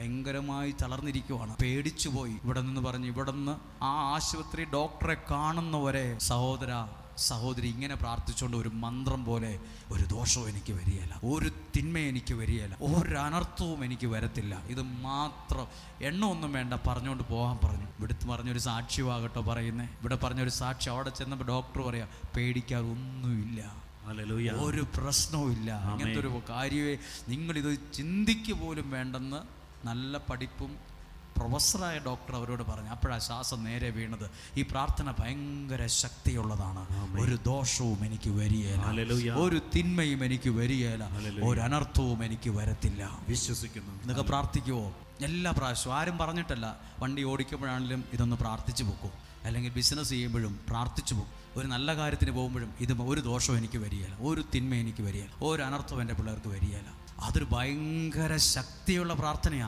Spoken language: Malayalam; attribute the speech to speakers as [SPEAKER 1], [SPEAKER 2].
[SPEAKER 1] ഭയങ്കരമായി തളർന്നിരിക്കുവാണ്, പേടിച്ചു പോയി. ഇവിടെ നിന്ന് പറഞ്ഞ് ഇവിടെ നിന്ന് ആ ആശുപത്രി ഡോക്ടറെ കാണുന്നവരെ സഹോദരി ഇങ്ങനെ പ്രാർത്ഥിച്ചുകൊണ്ട് ഒരു മന്ത്രം പോലെ, ഒരു ദോഷവും എനിക്ക് വരികയില്ല, ഒരു തിന്മയും എനിക്ക് വരികയില്ല, ഒരു അനർത്ഥവും എനിക്ക് വരത്തില്ല, ഇത് മാത്രം, എണ്ണമൊന്നും വേണ്ട, പറഞ്ഞുകൊണ്ട് പോകാൻ പറഞ്ഞു. ഇവിടുത്തെ പറഞ്ഞൊരു സാക്ഷ്യമാകട്ടോ പറയുന്നത്. ഇവിടെ പറഞ്ഞൊരു സാക്ഷി. അവിടെ ചെന്നപ്പോൾ ഡോക്ടർ പറയാ, പേടിക്കാതെ ഒന്നുമില്ല, ഒരു പ്രശ്നവും ഇല്ല, അങ്ങനത്തെ ഒരു കാര്യമേ, നിങ്ങളിത് ചിന്തിക്കുക പോലും വേണ്ടെന്ന് നല്ല പഠിപ്പും പ്രൊഫസറായ ഡോക്ടർ അവരോട് പറഞ്ഞു. അപ്പോഴാണ് ശ്വാസം നേരെ വീണത്. ഈ പ്രാർത്ഥന ഭയങ്കര ശക്തിയുള്ളതാണ്. ഒരു ദോഷവും എനിക്ക് വരികയില്ല, ഒരു തിന്മയും എനിക്ക് വരികയില്ല, ഒരു അനർത്ഥവും എനിക്ക് വരത്തില്ല. വിശ്വസിക്കുന്നു. ഇതൊക്കെ പ്രാർത്ഥിക്കുവോ? എല്ലാ പ്രാവശ്യവും ആരും പറഞ്ഞിട്ടല്ല. വണ്ടി ഓടിക്കുമ്പോഴാണെങ്കിലും ഇതൊന്ന് പ്രാർത്ഥിച്ചു പോക്കും, അല്ലെങ്കിൽ ബിസിനസ് ചെയ്യുമ്പോഴും പ്രാർത്ഥിച്ചു പോകും, ഒരു നല്ല കാര്യത്തിന് പോകുമ്പോഴും ഇത് ഒരു ദോഷവും എനിക്ക് വരികയില്ല, ഒരു തിന്മ എനിക്ക് വരികയില്ല, ഒരു അനർത്ഥവും എൻ്റെ പിള്ളേർക്ക് വരികയില്ല. അതൊരു ഭയങ്കര ശക്തിയുള്ള പ്രാർത്ഥനയാണ്.